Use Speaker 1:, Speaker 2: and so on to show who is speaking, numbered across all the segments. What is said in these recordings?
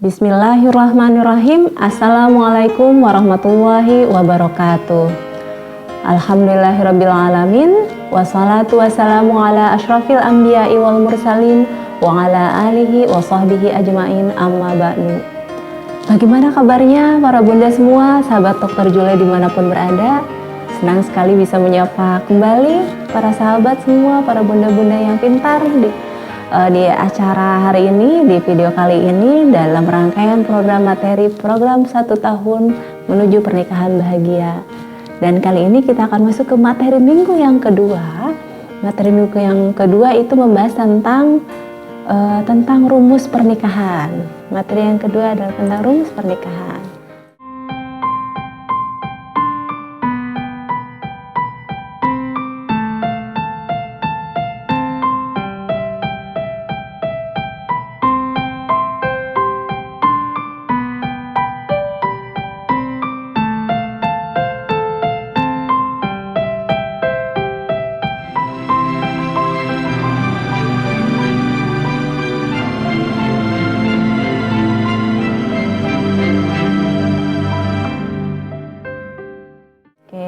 Speaker 1: Bismillahirrahmanirrahim. Assalamualaikum warahmatullahi wabarakatuh. Alhamdulillahirrabbilalamin. Wassalatu wassalamu ala ashrafil anbiya'i wal mursalin wa ala alihi wa sahbihi ajmain, amma ba'du. Bagaimana kabarnya para bunda semua, sahabat Dr. Jule dimanapun berada? Senang sekali bisa menyapa kembali para sahabat semua, para bunda-bunda yang pintar di acara hari ini, di video kali ini dalam rangkaian program materi program 1 tahun menuju pernikahan bahagia. Dan kali ini kita akan masuk ke materi minggu yang kedua. Materi minggu yang kedua itu membahas tentang rumus pernikahan. Materi yang kedua adalah tentang rumus pernikahan.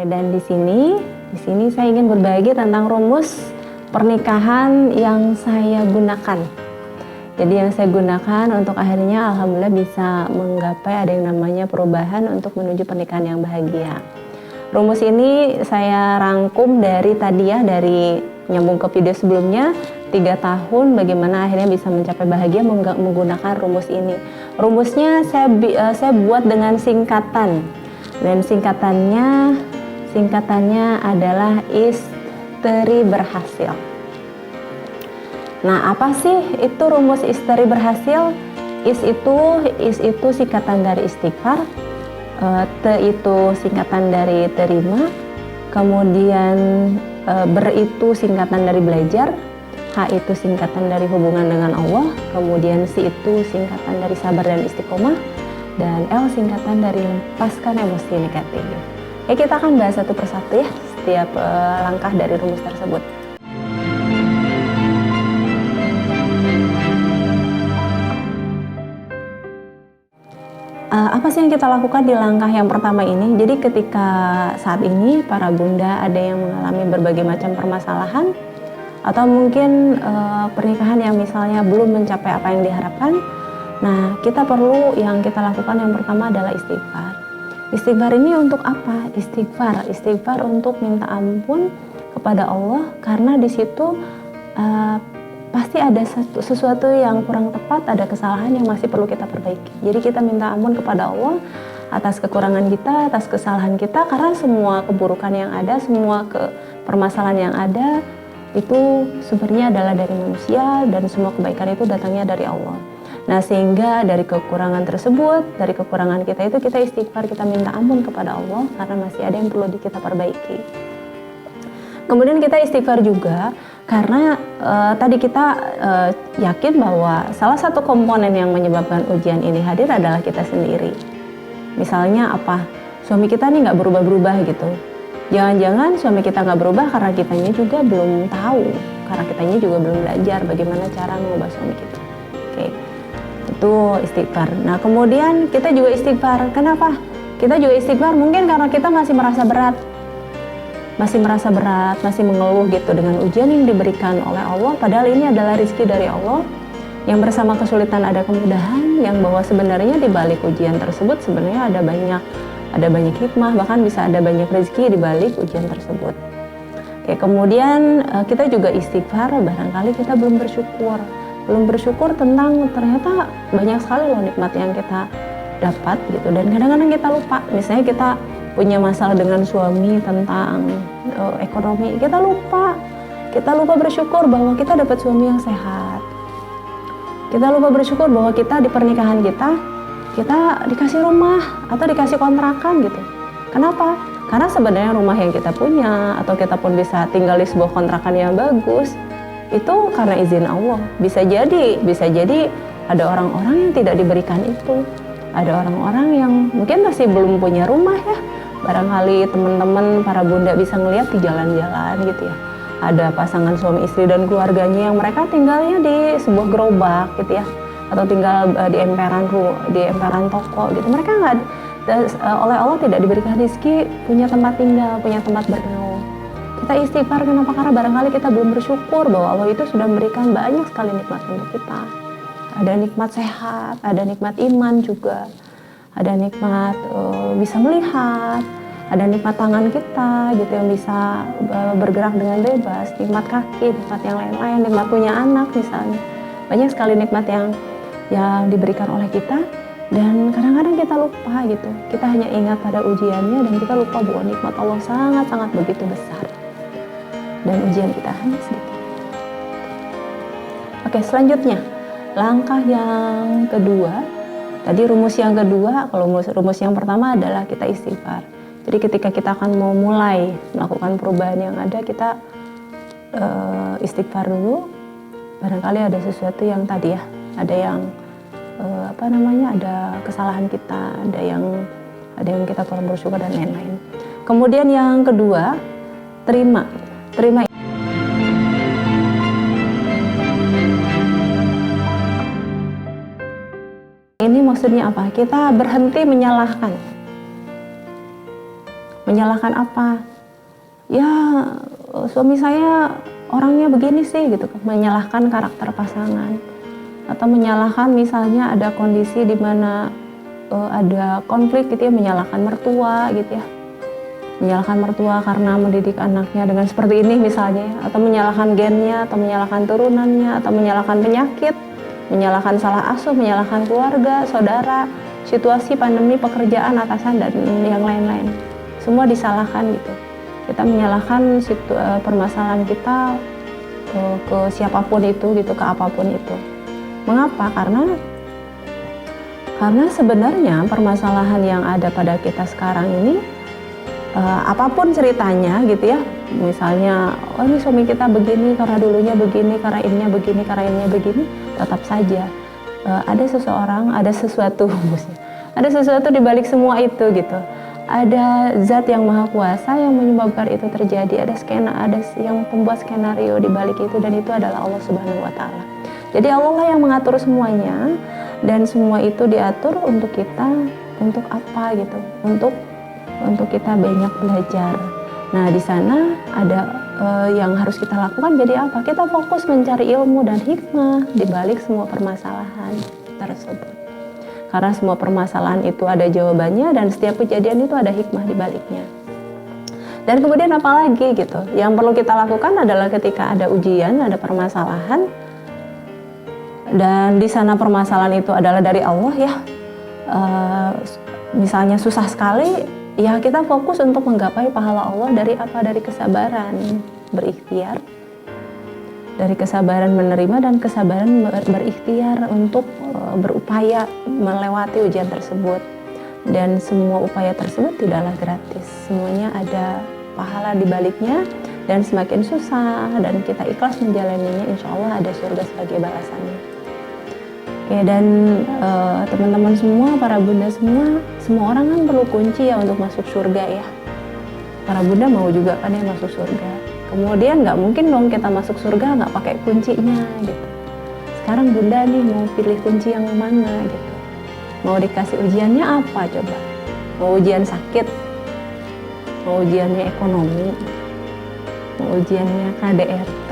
Speaker 1: Dan di sini saya ingin berbagi tentang rumus pernikahan yang saya gunakan. Jadi yang saya gunakan untuk akhirnya alhamdulillah bisa menggapai ada yang namanya perubahan untuk menuju pernikahan yang bahagia. Rumus ini saya rangkum dari nyambung ke video sebelumnya, 3 tahun bagaimana akhirnya bisa mencapai bahagia menggunakan rumus ini. Rumusnya saya buat dengan singkatan, dan singkatannya adalah istri berhasil. Nah, apa sih itu rumus istri berhasil? Is itu singkatan dari istighfar, T itu singkatan dari terima, kemudian ber itu singkatan dari belajar, H itu singkatan dari hubungan dengan Allah, kemudian C itu singkatan dari sabar dan istiqomah, dan L singkatan dari lepaskan emosi negatif. Kita akan bahas satu persatu ya setiap langkah dari rumus tersebut. Apa sih yang kita lakukan di langkah yang pertama ini? Jadi ketika saat ini para bunda ada yang mengalami berbagai macam permasalahan atau mungkin pernikahan yang misalnya belum mencapai apa yang diharapkan. Nah, kita yang kita lakukan yang pertama adalah istighfar. Istighfar ini untuk apa? Istighfar untuk minta ampun kepada Allah, karena di situ pasti ada sesuatu yang kurang tepat, ada kesalahan yang masih perlu kita perbaiki. Jadi kita minta ampun kepada Allah atas kekurangan kita, atas kesalahan kita, karena semua keburukan yang ada, semua permasalahan yang ada itu sebenarnya adalah dari manusia, dan semua kebaikan itu datangnya dari Allah. Nah, sehingga dari kekurangan tersebut, dari kekurangan kita itu kita istighfar, kita minta ampun kepada Allah karena masih ada yang perlu kita perbaiki. Kemudian kita istighfar juga karena tadi kita yakin bahwa salah satu komponen yang menyebabkan ujian ini hadir adalah kita sendiri. Misalnya apa? Suami kita nih nggak berubah-berubah gitu. Jangan-jangan suami kita nggak berubah karena kitanya juga belum tahu, karena kitanya juga belum belajar bagaimana cara mengubah suami kita. Oke. Itu istighfar. Nah, kemudian kita juga istighfar. Kenapa? Kita juga istighfar mungkin karena kita masih merasa berat, masih mengeluh gitu dengan ujian yang diberikan oleh Allah. Padahal ini adalah rezeki dari Allah, yang bersama kesulitan ada kemudahan, yang bahwa sebenarnya di balik ujian tersebut sebenarnya ada banyak hikmah, bahkan bisa ada banyak rezeki di balik ujian tersebut. Oke, kemudian kita juga istighfar barangkali kita belum bersyukur tentang ternyata banyak sekali loh nikmat yang kita dapat gitu, dan kadang-kadang kita lupa. Misalnya kita punya masalah dengan suami tentang ekonomi, kita lupa bersyukur bahwa kita dapat suami yang sehat, kita lupa bersyukur bahwa kita di pernikahan kita dikasih rumah atau dikasih kontrakan gitu. Kenapa? Karena sebenarnya rumah yang kita punya atau kita pun bisa tinggal di sebuah kontrakan yang bagus itu karena izin Allah. Bisa jadi ada orang-orang yang tidak diberikan itu. Ada orang-orang yang mungkin masih belum punya rumah ya. Barangkali teman-teman para bunda bisa ngelihat di jalan-jalan gitu ya. Ada pasangan suami istri dan keluarganya yang mereka tinggalnya di sebuah gerobak gitu ya. atau tinggal di emperan toko gitu. Mereka nggak oleh Allah tidak diberikan rezeki punya tempat tinggal, punya tempat bernaung. Kita istighfar kenapa? Karena barangkali kita belum bersyukur bahwa Allah itu sudah memberikan banyak sekali nikmat untuk kita. Ada nikmat sehat, ada nikmat iman juga, ada nikmat bisa melihat, ada nikmat tangan kita gitu yang bisa bergerak dengan bebas, nikmat kaki, nikmat yang lain-lain, nikmat punya anak misalnya. Banyak sekali nikmat yang diberikan oleh kita, dan kadang-kadang kita lupa gitu. Kita hanya ingat pada ujiannya dan kita lupa bahwa nikmat Allah sangat-sangat begitu besar dan ujian kita hanya sedikit. Oke, selanjutnya langkah yang kedua. Tadi rumus yang kedua, kalau rumus yang pertama adalah kita istighfar. Jadi ketika kita akan mau mulai melakukan perubahan yang ada, kita istighfar dulu. Barangkali ada sesuatu yang tadi ya, ada yang ada kesalahan kita, ada yang kita kurang bersyukur dan lain-lain. Kemudian yang kedua, terima. Ini maksudnya apa? Kita berhenti menyalahkan. Menyalahkan apa? Ya, suami saya orangnya begini sih gitu. Menyalahkan karakter pasangan. Atau menyalahkan misalnya ada kondisi di mana ada konflik gitu ya, menyalahkan mertua gitu ya. Menyalahkan mertua karena mendidik anaknya dengan seperti ini misalnya ya. Atau menyalahkan gennya, atau menyalahkan turunannya, atau menyalahkan penyakit, menyalahkan salah asuh, menyalahkan keluarga, saudara, situasi pandemi, pekerjaan, atasan, dan yang lain-lain. Semua disalahkan gitu. Kita menyalahkan permasalahan kita ke siapapun itu gitu, ke apapun itu. Mengapa? Karena sebenarnya permasalahan yang ada pada kita sekarang ini, apapun ceritanya gitu ya, misalnya oh ini suami kita begini karena dulunya begini, karena ininya begini, karena ininya begini, tetap saja ada sesuatu di balik semua itu gitu. Ada zat yang maha kuasa yang menyebabkan itu terjadi, ada yang membuat skenario di balik itu, dan itu adalah Allah Subhanahu wa Ta'ala. Jadi Allah lah yang mengatur semuanya, dan semua itu diatur untuk kita, untuk apa gitu? Untuk kita banyak belajar. Nah, di sana ada yang harus kita lakukan. Jadi apa? Kita fokus mencari ilmu dan hikmah di balik semua permasalahan tersebut. Karena semua permasalahan itu ada jawabannya, dan setiap kejadian itu ada hikmah di baliknya. Dan kemudian apa lagi gitu? Yang perlu kita lakukan adalah ketika ada ujian, ada permasalahan, dan di sana permasalahan itu adalah dari Allah ya, misalnya susah sekali, ya kita fokus untuk menggapai pahala Allah dari kesabaran berikhtiar, dari kesabaran menerima dan kesabaran berikhtiar untuk berupaya melewati ujian tersebut. Dan semua upaya tersebut tidaklah gratis, semuanya ada pahala di baliknya, dan semakin susah dan kita ikhlas menjalaninya, insya Allah ada surga sebagai balasannya. Oke, dan teman-teman semua, para bunda semua orang kan perlu kunci ya untuk masuk surga ya. Para bunda mau juga kan ya masuk surga. Kemudian nggak mungkin dong kita masuk surga nggak pakai kuncinya gitu. Sekarang bunda nih mau pilih kunci yang mana gitu. Mau dikasih ujiannya apa coba? Mau ujian sakit? Mau ujiannya ekonomi? Mau ujiannya KDRT?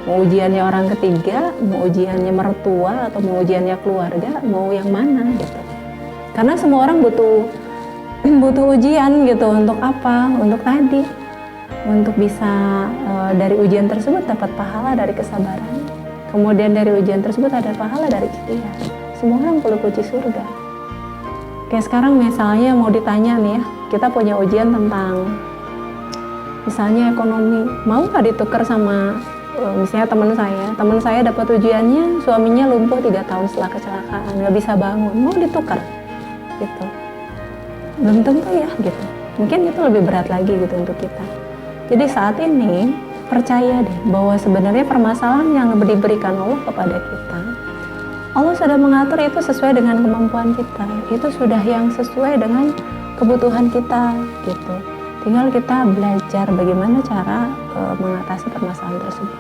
Speaker 1: Mau ujiannya orang ketiga, mau ujiannya mertua, atau mau ujiannya keluarga, mau yang mana gitu. Karena semua orang butuh ujian gitu. Untuk apa? Untuk bisa dari ujian tersebut dapat pahala dari kesabaran. Kemudian dari ujian tersebut ada pahala dari ikhtiar. Semua orang perlu kunci surga. Kayak sekarang misalnya mau ditanya nih ya, kita punya ujian tentang misalnya ekonomi, mau nggak ditukar sama misalnya teman saya dapat ujiannya suaminya lumpuh 3 tahun setelah kecelakaan, nggak bisa bangun, mau ditukar gitu. Belum tentu ya gitu, mungkin itu lebih berat lagi gitu untuk kita. Jadi saat ini percaya deh bahwa sebenarnya permasalahan yang diberikan Allah kepada kita, Allah sudah mengatur itu sesuai dengan kemampuan kita, itu sudah yang sesuai dengan kebutuhan kita gitu. Tinggal kita belajar bagaimana cara mengatasi permasalahan tersebut.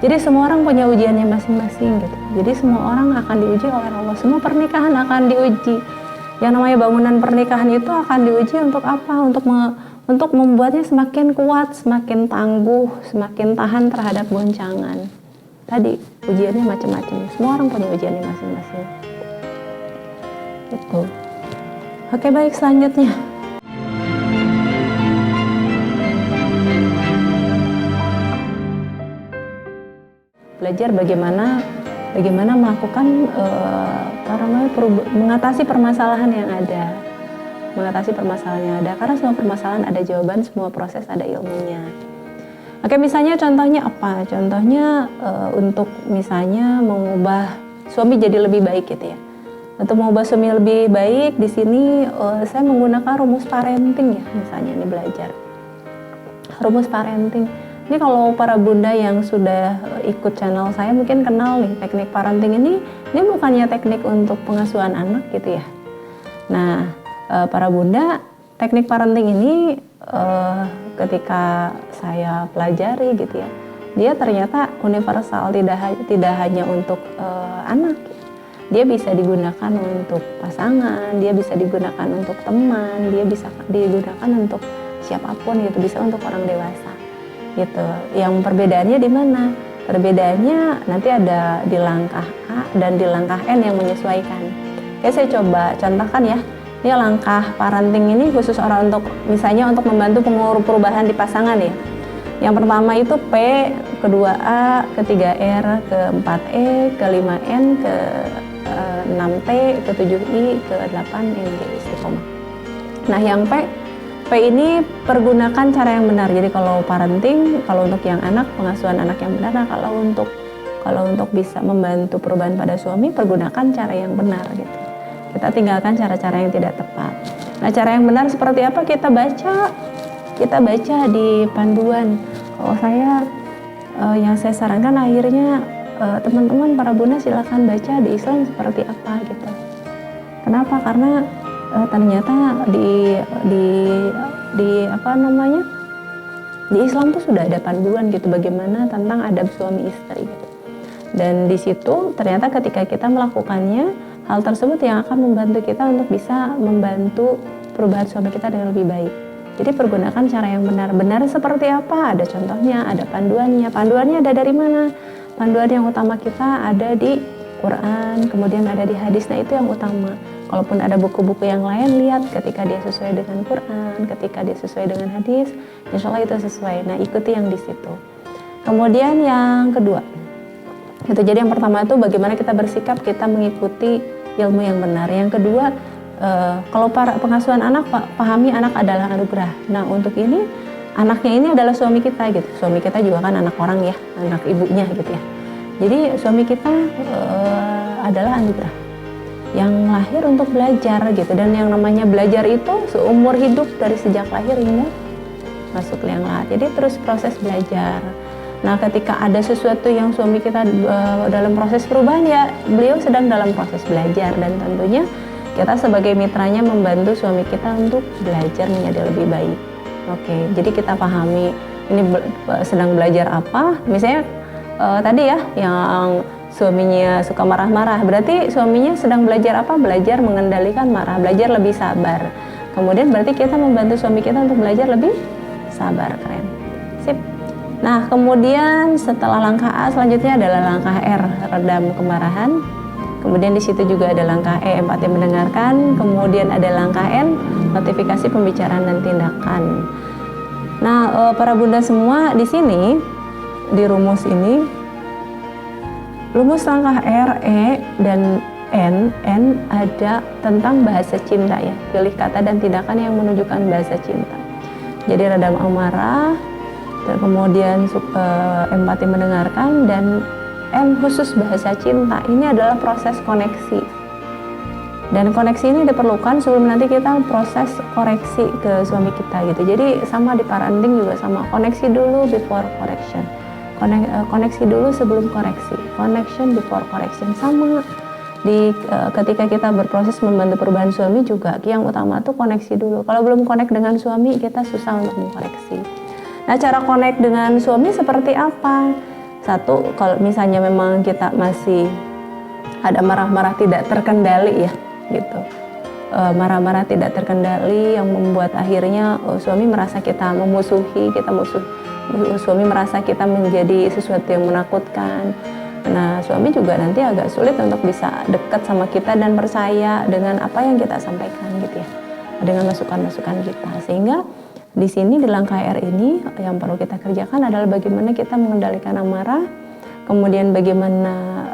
Speaker 1: Jadi semua orang punya ujiannya masing-masing gitu. Jadi semua orang akan diuji oleh Allah. Semua pernikahan akan diuji. Yang namanya bangunan pernikahan itu akan diuji untuk apa? Untuk membuatnya semakin kuat, semakin tangguh, semakin tahan terhadap goncangan. Tadi ujiannya macam-macam. Semua orang punya ujiannya masing-masing. Gitu. Oke, baik, selanjutnya. Belajar bagaimana melakukan mengatasi permasalahan yang ada. Karena semua permasalahan ada jawaban, semua proses ada ilmunya. Oke, misalnya contohnya apa? Contohnya untuk misalnya mengubah suami jadi lebih baik gitu ya. Untuk mengubah suami lebih baik, di sini saya menggunakan rumus parenting ya, misalnya ini belajar rumus parenting. Ini kalau para bunda yang sudah ikut channel saya mungkin kenal nih teknik parenting ini bukannya teknik untuk pengasuhan anak gitu ya. Nah, para bunda, teknik parenting ini ketika saya pelajari gitu ya, dia ternyata universal, tidak hanya untuk anak. Dia bisa digunakan untuk pasangan, dia bisa digunakan untuk teman, dia bisa digunakan untuk siapapun gitu, bisa untuk orang dewasa. Gitu. Yang perbedaannya di mana? Perbedaannya nanti ada di langkah A dan di langkah N yang menyesuaikan. Oke, saya coba contohkan ya. Ini langkah parenting ini khusus orang untuk misalnya untuk membantu perubahan di pasangan ya. Yang pertama itu P, kedua A, ketiga R, keempat E, kelima N, ke 6T, ke 7I, ke 8 NG istiqomah. Nah, yang P ini pergunakan cara yang benar. Jadi kalau parenting, kalau untuk yang anak, pengasuhan anak yang benar. Nah, kalau untuk bisa membantu perubahan pada suami, pergunakan cara yang benar gitu. Kita tinggalkan cara-cara yang tidak tepat. Nah, cara yang benar seperti apa? Kita baca di panduan. Kalau yang saya sarankan akhirnya teman-teman para bunda silakan baca di Islam seperti apa gitu. Kenapa? Karena ternyata di Islam tuh sudah ada panduan gitu bagaimana tentang adab suami istri gitu. Dan di situ ternyata ketika kita melakukannya, hal tersebut yang akan membantu kita untuk bisa membantu perubahan suami kita dengan lebih baik. Jadi pergunakan cara yang benar. Benar seperti apa? Ada contohnya, ada panduannya. Panduannya ada dari mana? Panduan yang utama kita ada di Quran, kemudian ada di hadis. Nah, itu yang utama. Kalaupun ada buku-buku yang lain, lihat ketika dia sesuai dengan Quran, ketika dia sesuai dengan hadis, insya Allah itu sesuai. Nah, ikuti yang di situ. Kemudian yang kedua, itu jadi yang pertama itu bagaimana kita bersikap, kita mengikuti ilmu yang benar. Yang kedua, kalau para pengasuhan anak, pahami anak adalah anugerah. Nah, untuk ini, anaknya ini adalah suami kita gitu. Suami kita juga kan anak orang ya, anak ibunya gitu ya. Jadi suami kita adalah anugerah yang lahir untuk belajar gitu, dan yang namanya belajar itu seumur hidup dari sejak lahir hingga masuk liang lahat. Jadi terus proses belajar. Nah, ketika ada sesuatu yang suami kita dalam proses perubahan, ya beliau sedang dalam proses belajar, dan tentunya kita sebagai mitranya membantu suami kita untuk belajar menjadi lebih baik. Oke, jadi kita pahami ini sedang belajar apa. Misalnya tadi ya yang suaminya suka marah-marah, berarti suaminya sedang belajar apa? Belajar mengendalikan marah, belajar lebih sabar. Kemudian berarti kita membantu suami kita untuk belajar lebih sabar. Keren. Sip. Nah, kemudian setelah langkah A, selanjutnya adalah langkah R, redam kemarahan. Kemudian di situ juga ada langkah E, empati mendengarkan. Kemudian ada langkah N, notifikasi pembicaraan dan tindakan. Nah, para bunda semua di sini, di rumus ini, rumus langkah R, E, dan N ada tentang bahasa cinta ya. Pilih kata dan tindakan yang menunjukkan bahasa cinta. Jadi redam amarah, dan kemudian empati mendengarkan, dan N khusus bahasa cinta. Ini adalah proses koneksi. Dan koneksi ini diperlukan sebelum nanti kita proses koreksi ke suami kita gitu. Jadi sama di parenting juga sama, koneksi dulu before correction. Koneksi dulu sebelum koreksi, connection before correction. Sama ketika kita berproses membantu perubahan suami juga, yang utama tuh koneksi dulu. Kalau belum connect dengan suami, kita susah untuk mengkoreksi. Nah, cara connect dengan suami seperti apa? Satu, kalau misalnya memang kita masih ada marah-marah tidak terkendali ya gitu, marah-marah tidak terkendali yang membuat akhirnya suami merasa kita memusuhi, suami merasa kita menjadi sesuatu yang menakutkan. Nah, suami juga nanti agak sulit untuk bisa dekat sama kita dan percaya dengan apa yang kita sampaikan gitu ya, dengan masukan-masukan kita. Sehingga di sini di langkah R ini yang perlu kita kerjakan adalah bagaimana kita mengendalikan amarah, kemudian bagaimana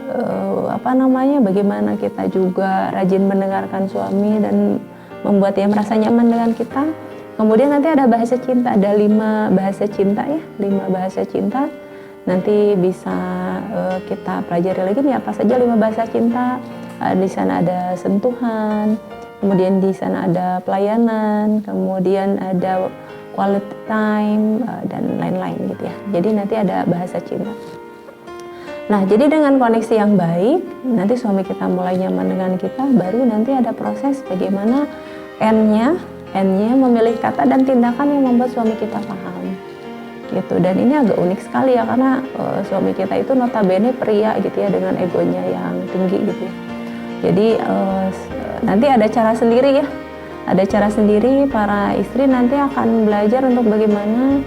Speaker 1: bagaimana kita juga rajin mendengarkan suami dan membuat dia merasa nyaman dengan kita. Kemudian nanti ada bahasa cinta, ada 5 bahasa cinta ya, 5 bahasa cinta. Nanti bisa kita pelajari lagi nih apa saja 5 bahasa cinta. Di sana ada sentuhan, kemudian di sana ada pelayanan, kemudian ada quality time dan lain-lain gitu ya. Jadi nanti ada bahasa cinta. Nah, jadi dengan koneksi yang baik, nanti suami kita mulai nyaman dengan kita, baru nanti ada proses bagaimana N-nya memilih kata dan tindakan yang membuat suami kita paham. Gitu. Dan ini agak unik sekali ya, karena suami kita itu notabene pria gitu ya, dengan egonya yang tinggi gitu ya. Jadi nanti ada cara sendiri ya. Ada cara sendiri, para istri nanti akan belajar untuk bagaimana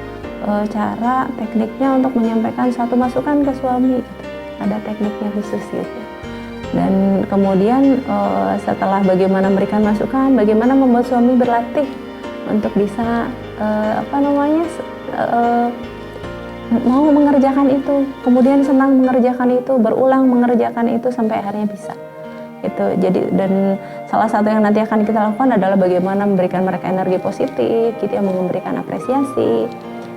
Speaker 1: cara tekniknya untuk menyampaikan suatu masukan ke suami gitu. Ada tekniknya khusus gitu. Dan kemudian setelah bagaimana memberikan masukan, bagaimana membuat suami berlatih untuk bisa mau mengerjakan itu, kemudian senang mengerjakan itu, berulang mengerjakan itu sampai akhirnya bisa. Itu jadi, dan salah satu yang nanti akan kita lakukan adalah bagaimana memberikan mereka energi positif gitu ya, memberikan apresiasi.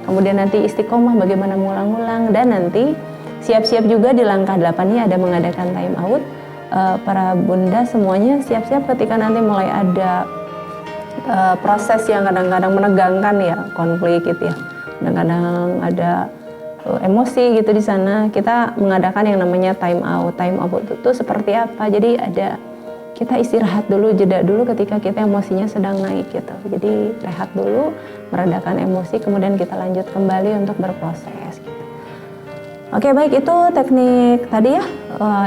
Speaker 1: Kemudian nanti istiqomah bagaimana mengulang-ulang, dan nanti siap-siap juga di langkah 8-nya ada mengadakan time out. Para bunda semuanya siap-siap ketika nanti mulai ada proses yang kadang-kadang menegangkan ya, konflik gitu ya. Kadang-kadang ada emosi gitu di sana, kita mengadakan yang namanya time out. Time out itu seperti apa? Jadi ada kita istirahat dulu, jeda dulu ketika kita emosinya sedang naik gitu. Jadi rehat dulu, meredakan emosi, kemudian kita lanjut kembali untuk berproses gitu. Oke, baik, itu teknik tadi ya.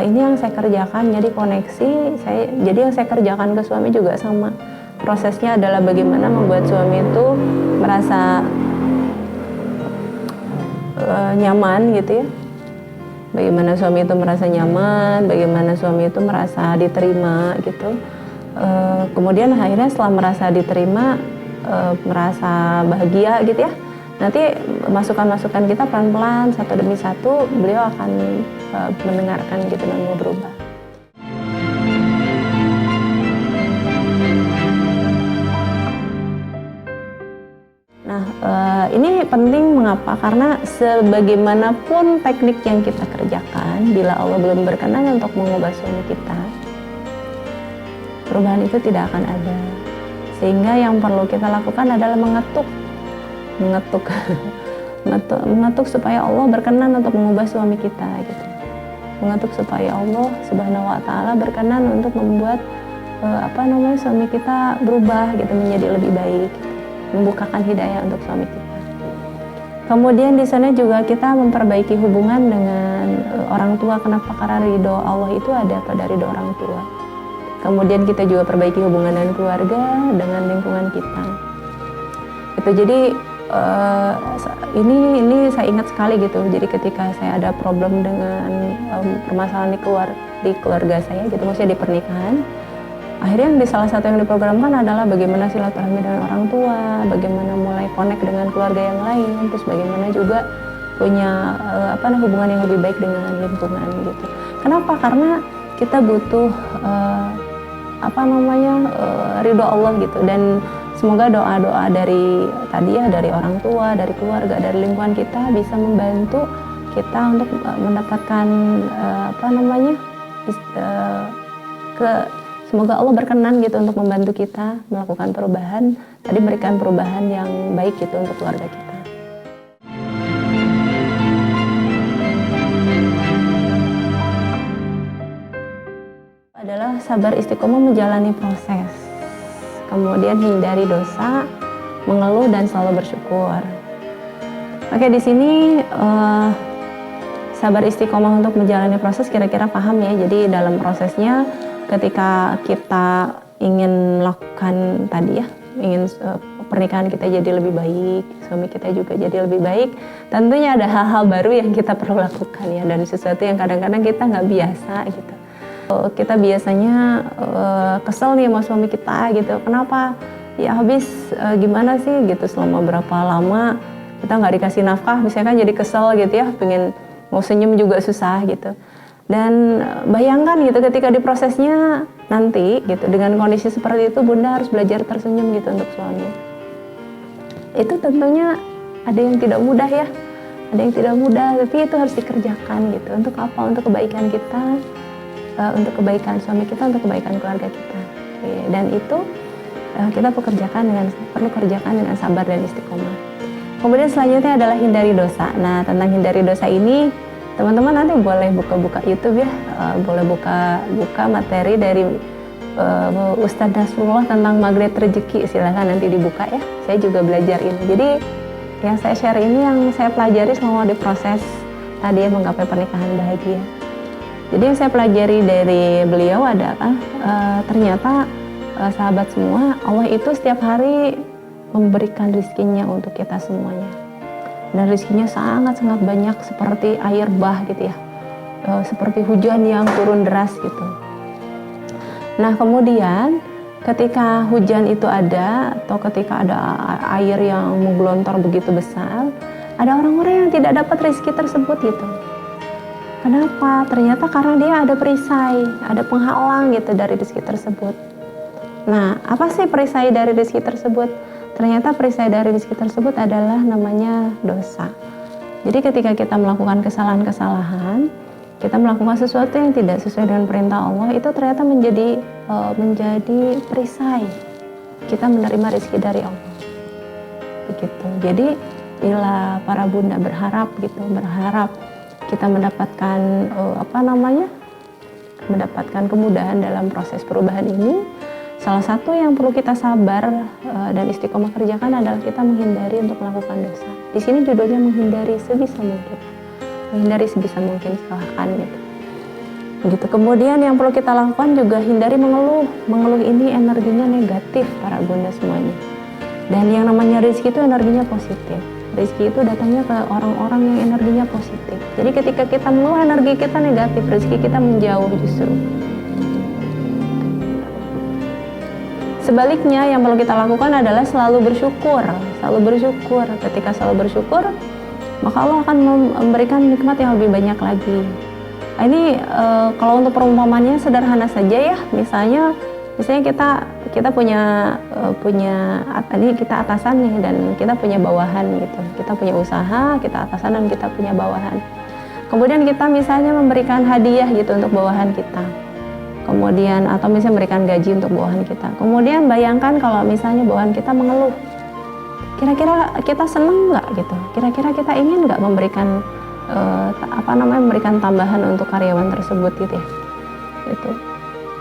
Speaker 1: Ini yang saya kerjakan, jadi koneksi. Jadi yang saya kerjakan ke suami juga sama. Prosesnya adalah bagaimana membuat suami itu merasa nyaman gitu ya. Bagaimana suami itu merasa nyaman, bagaimana suami itu merasa diterima gitu. Kemudian akhirnya setelah merasa diterima, merasa bahagia gitu ya. Nanti masukan-masukan kita pelan-pelan satu demi satu beliau akan mendengarkan gitu dan mau berubah. Nah, ini penting mengapa? Karena sebagaimanapun teknik yang kita kerjakan, bila Allah belum berkenan untuk mengubah suami kita, perubahan itu tidak akan ada. Sehingga yang perlu kita lakukan adalah mengetuk supaya Allah berkenan untuk mengubah suami kita gitu. Mengetuk supaya Allah Subhanahu wa taala berkenan untuk membuat suami kita berubah gitu, menjadi lebih baik gitu. Membukakan hidayah untuk suami kita. Kemudian di sana juga kita memperbaiki hubungan dengan orang tua. Kenapa? Karena ridho Allah itu ada pada ridho orang tua. Kemudian kita juga perbaiki hubungan dengan keluarga, dengan lingkungan kita. Itu jadi ini saya ingat sekali gitu. Jadi ketika saya ada problem dengan permasalahan di keluarga saya gitu, maksudnya di pernikahan, akhirnya di salah satu yang diprogramkan adalah bagaimana silaturahmi dengan orang tua, bagaimana mulai connect dengan keluarga yang lain, terus bagaimana juga punya hubungan yang lebih baik dengan lingkungan gitu. Kenapa? Karena kita butuh ridho Allah gitu, dan semoga doa-doa dari orang tua, dari keluarga, dari lingkungan kita bisa membantu kita untuk mendapatkan semoga Allah berkenan gitu untuk membantu kita melakukan perubahan, tadi berikan perubahan yang baik gitu untuk keluarga kita. Adalah sabar istiqomah menjalani proses. Kemudian hindari dosa, mengeluh dan selalu bersyukur. Oke, di sini sabar istiqomah untuk menjalani proses, kira-kira paham ya. Jadi dalam prosesnya ketika kita ingin melakukan tadi ya, ingin pernikahan kita jadi lebih baik, suami kita juga jadi lebih baik, tentunya ada hal-hal baru yang kita perlu lakukan ya, dan sesuatu yang kadang-kadang kita nggak biasa gitu. Kita biasanya kesel nih sama suami kita gitu, kenapa ya habis gimana sih gitu, selama berapa lama kita nggak dikasih nafkah, misalnya kan jadi kesel gitu ya, pengen mau senyum juga susah gitu. Dan bayangkan gitu ketika di prosesnya nanti gitu, dengan kondisi seperti itu Bunda harus belajar tersenyum gitu untuk suami. Itu tentunya ada yang tidak mudah ya, ada yang tidak mudah, tapi itu harus dikerjakan gitu. Untuk apa? Untuk kebaikan kita, untuk kebaikan suami kita, untuk kebaikan keluarga kita. Dan itu kita perlu kerjakan dengan sabar dan istiqomah. Kemudian selanjutnya adalah hindari dosa. Nah, tentang hindari dosa ini teman-teman nanti boleh buka-buka YouTube ya, boleh buka materi dari Ustadz Nasrullah tentang magnet rezeki, silahkan nanti dibuka ya. Saya juga belajar ini. Jadi yang saya share ini yang saya pelajari selama di proses tadi ya, menggapai pernikahan bahagia. Jadi yang saya pelajari dari beliau adalah ternyata sahabat semua, Allah itu setiap hari memberikan rizkinya untuk kita semuanya. Dan rizkinya sangat-sangat banyak, seperti air bah gitu ya, seperti hujan yang turun deras gitu. Nah kemudian ketika hujan itu ada, atau ketika ada air yang menggelontor begitu besar, ada orang-orang yang tidak dapat rezeki tersebut gitu. Kenapa? Ternyata karena dia ada perisai, ada penghalang gitu dari rezeki tersebut. Nah, apa sih perisai dari rezeki tersebut? Ternyata perisai dari rezeki tersebut adalah namanya dosa. Jadi ketika kita melakukan kesalahan-kesalahan, kita melakukan sesuatu yang tidak sesuai dengan perintah Allah, itu ternyata menjadi perisai kita menerima rezeki dari Allah. Begitu. Jadi bila para bunda berharap kita mendapatkan mendapatkan kemudahan dalam proses perubahan ini, salah satu yang perlu kita sabar dan istiqomah kerjakan adalah kita menghindari untuk melakukan dosa. Di sini judulnya menghindari sebisa mungkin. Menghindari sebisa mungkin, silahkan gitu. Begitu. Kemudian yang perlu kita lakukan juga hindari mengeluh. Mengeluh ini energinya negatif para bunda semuanya. Dan yang namanya rezeki itu energinya positif. Rezeki itu datangnya ke orang-orang yang energinya positif. Jadi ketika kita mengeluh, energi kita negatif, rezeki kita menjauh justru. Sebaliknya yang perlu kita lakukan adalah selalu bersyukur. Ketika selalu bersyukur, maka Allah akan memberikan nikmat yang lebih banyak lagi. Nah, ini kalau untuk perumpamannya sederhana saja ya. Misalnya kita punya kita atasan nih, dan kita punya bawahan gitu. Kita punya usaha, kita atasan dan kita punya bawahan. Kemudian kita misalnya memberikan hadiah gitu untuk bawahan kita. Kemudian atau misalnya memberikan gaji untuk bawahan kita. Kemudian bayangkan kalau misalnya bawahan kita mengeluh, kira-kira kita seneng nggak gitu? Kira-kira kita ingin nggak memberikan memberikan tambahan untuk karyawan tersebut gitu ya? Gitu.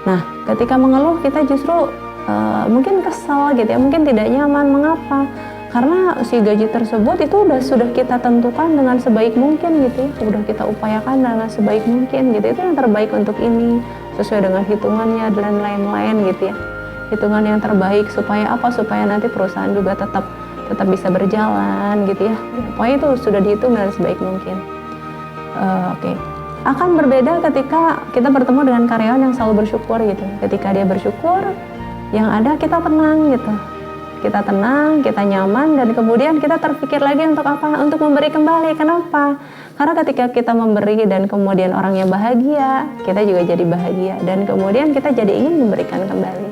Speaker 1: Nah, ketika mengeluh kita justru mungkin kesal gitu ya, mungkin tidak nyaman. Mengapa? Karena si gaji tersebut itu sudah kita tentukan dengan sebaik mungkin gitu ya, sudah kita upayakan dengan sebaik mungkin gitu. Itu yang terbaik untuk ini, sesuai dengan hitungannya dan lain-lain gitu ya. Hitungan yang terbaik supaya apa? Supaya nanti perusahaan juga tetap bisa berjalan gitu ya. Pokoknya itu sudah dihitung dengan sebaik mungkin. Oke. Akan berbeda ketika kita bertemu dengan karyawan yang selalu bersyukur gitu. Ketika dia bersyukur, yang ada kita tenang gitu. Kita tenang, kita nyaman, dan kemudian kita terpikir lagi untuk apa? Untuk memberi kembali. Kenapa? Karena ketika kita memberi dan kemudian orangnya bahagia, kita juga jadi bahagia, dan kemudian kita jadi ingin memberikan kembali.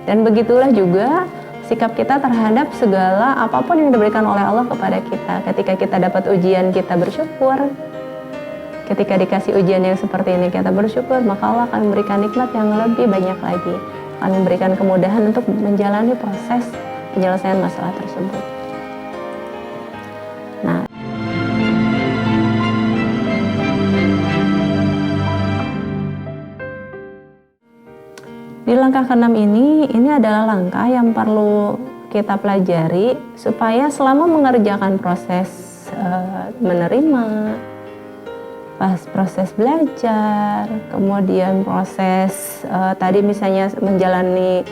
Speaker 1: Dan begitulah juga sikap kita terhadap segala apapun yang diberikan oleh Allah kepada kita. Ketika kita dapat ujian, kita bersyukur. Ketika dikasih ujian yang seperti ini kita bersyukur, maka Allah akan memberikan nikmat yang lebih banyak lagi, akan memberikan kemudahan untuk menjalani proses penyelesaian masalah tersebut. Nah, di langkah ke-6 ini adalah langkah yang perlu kita pelajari supaya selama mengerjakan proses menerima, pas proses belajar, kemudian proses tadi misalnya menjalani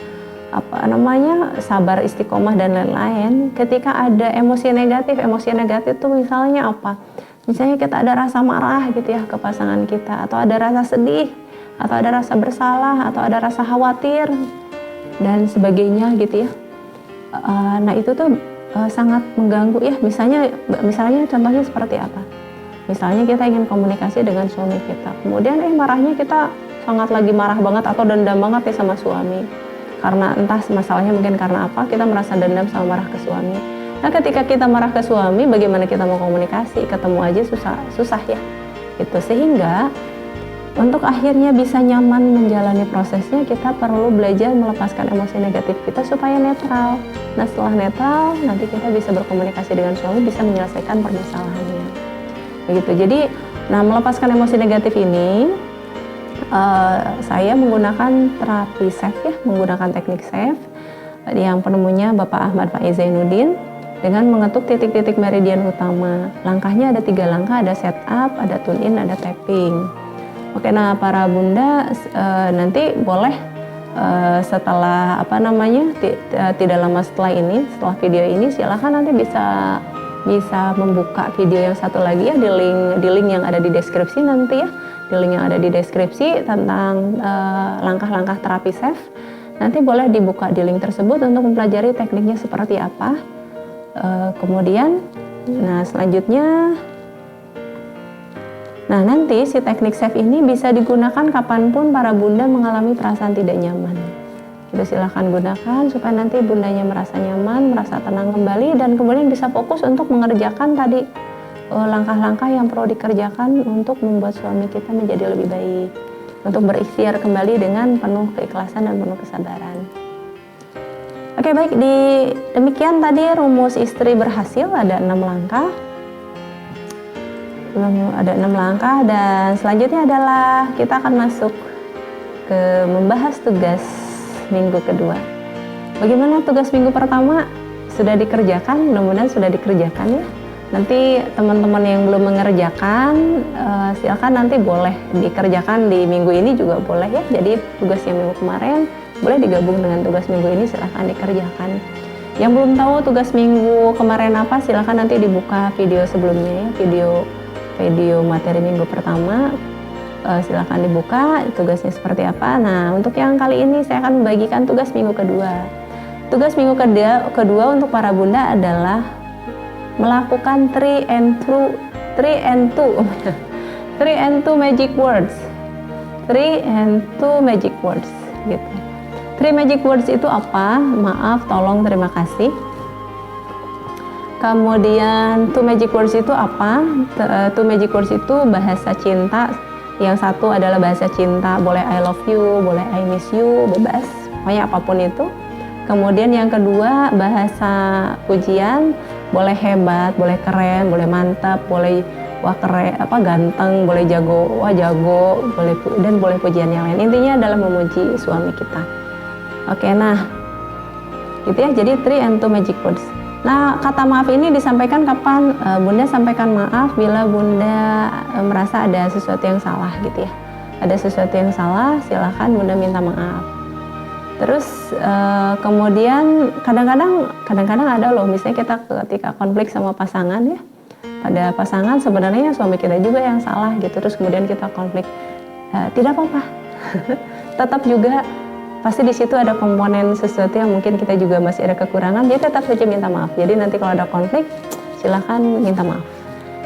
Speaker 1: sabar, istiqomah dan lain-lain. Ketika ada emosi negatif tuh misalnya apa? Misalnya kita ada rasa marah gitu ya ke pasangan kita, atau ada rasa sedih, atau ada rasa bersalah, atau ada rasa khawatir dan sebagainya gitu ya. Nah itu tuh sangat mengganggu ya. Misalnya contohnya seperti apa? Misalnya kita ingin komunikasi dengan suami kita, kemudian marahnya kita sangat lagi marah banget atau dendam banget ya sama suami. Karena entah masalahnya mungkin karena apa, kita merasa dendam sama marah ke suami. Nah ketika kita marah ke suami, bagaimana kita mau komunikasi? Ketemu aja susah ya. Gitu. Sehingga untuk akhirnya bisa nyaman menjalani prosesnya, kita perlu belajar melepaskan emosi negatif kita supaya netral. Nah setelah netral, nanti kita bisa berkomunikasi dengan suami, bisa menyelesaikan permasalahannya. Begitu. Jadi, melepaskan emosi negatif ini, saya menggunakan terapi SAFE ya, menggunakan teknik SAFE yang penemunya Bapak Ahmad Faiz Zainuddin dengan mengetuk titik-titik meridian utama. Langkahnya ada 3 langkah, ada setup, ada tune in, ada tapping. Oke, nah para bunda nanti boleh setelah tidak lama setelah video ini silahkan nanti bisa membuka video yang satu lagi ya di link yang ada di deskripsi nanti ya, di link yang ada di deskripsi tentang langkah-langkah terapi SAFE. Nanti boleh dibuka di link tersebut untuk mempelajari tekniknya seperti apa. Kemudian, selanjutnya, nanti si teknik SAFE ini bisa digunakan kapanpun para bunda mengalami perasaan tidak nyaman. Itu silahkan gunakan supaya nanti bundanya merasa nyaman, merasa tenang kembali, dan kemudian bisa fokus untuk mengerjakan tadi langkah-langkah yang perlu dikerjakan untuk membuat suami kita menjadi lebih baik, untuk berikhtiar kembali dengan penuh keikhlasan dan penuh kesabaran. Oke, baik, demikian tadi rumus istri berhasil, ada 6 langkah. Ada 6 langkah, dan selanjutnya adalah kita akan masuk ke membahas tugas minggu kedua. Bagaimana tugas minggu pertama? Sudah dikerjakan? Mudah-mudahan sudah dikerjakan ya. Nanti teman-teman yang belum mengerjakan, silakan nanti boleh dikerjakan di minggu ini juga boleh ya. Jadi tugas yang minggu kemarin boleh digabung dengan tugas minggu ini, silakan dikerjakan. Yang belum tahu tugas minggu kemarin apa, silakan nanti dibuka video sebelumnya ya, video materi minggu pertama. Silakan dibuka tugasnya seperti apa. Nah, untuk yang kali ini saya akan membagikan tugas minggu kedua. Tugas minggu kedua untuk para bunda adalah melakukan 3 and 2 magic words. 3 and 2 magic words gitu. 3 magic words itu apa? Maaf, tolong, terima kasih. Kemudian 2 magic words itu apa? 2 magic words itu bahasa cinta. Yang satu adalah bahasa cinta, boleh I love you, boleh I miss you, bebas, pokoknya apapun itu. Kemudian yang kedua bahasa pujian, boleh hebat, boleh keren, boleh mantap, boleh wah keren, ganteng, boleh jago, wah jago, dan boleh pujian yang lain. Intinya adalah memuji suami kita. Oke, nah gitu ya, jadi 3 and 2 magic words. Nah, kata maaf ini disampaikan kapan? Bunda sampaikan maaf bila bunda merasa ada sesuatu yang salah gitu ya. Ada sesuatu yang salah, silahkan bunda minta maaf. Terus kemudian kadang-kadang ada loh, misalnya kita ketika konflik sama pasangan ya. Pada pasangan sebenarnya suami kita juga yang salah gitu. Terus kemudian kita konflik, tidak apa-apa. Tetap juga pasti di situ ada komponen sesuatu yang mungkin kita juga masih ada kekurangan, dia tetap saja minta maaf. Jadi nanti kalau ada konflik, silahkan minta maaf.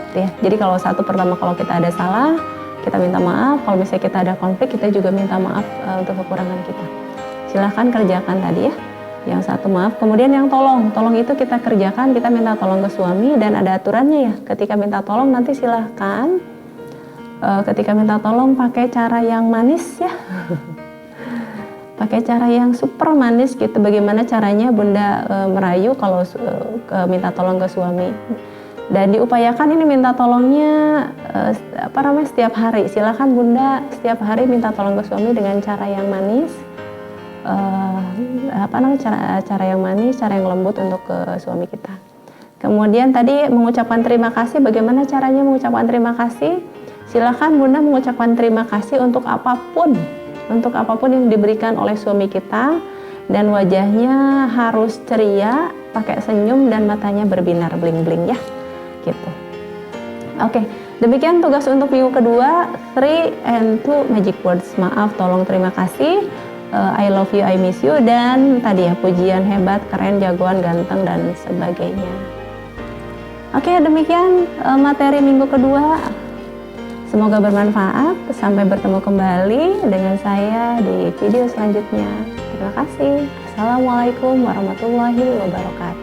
Speaker 1: Gitu ya. Jadi kalau pertama kalau kita ada salah, kita minta maaf. Kalau misalnya kita ada konflik, kita juga minta maaf untuk kekurangan kita. Silahkan kerjakan tadi ya. Yang satu maaf. Kemudian yang tolong itu kita kerjakan, kita minta tolong ke suami dan ada aturannya ya. Ketika minta tolong nanti silahkan ketika minta tolong pakai cara yang manis ya. Pakai cara yang super manis gitu. Bagaimana caranya bunda merayu kalau minta tolong ke suami. Dan diupayakan ini minta tolongnya setiap hari. Silakan bunda setiap hari minta tolong ke suami dengan cara yang manis. Cara yang manis, cara yang lembut untuk ke suami kita. Kemudian tadi mengucapkan terima kasih. Bagaimana caranya mengucapkan terima kasih? Silakan Bunda mengucapkan terima kasih untuk apapun yang diberikan oleh suami kita, dan wajahnya harus ceria, pakai senyum dan matanya berbinar bling-bling ya, gitu. Oke, demikian tugas untuk minggu kedua, 3 and 2 magic words. Maaf, tolong, terima kasih, I love you, I miss you, dan tadi ya pujian hebat, keren, jagoan, ganteng, dan sebagainya. Oke, demikian materi minggu kedua. Semoga bermanfaat. Sampai bertemu kembali dengan saya di video selanjutnya. Terima kasih. Assalamualaikum warahmatullahi wabarakatuh.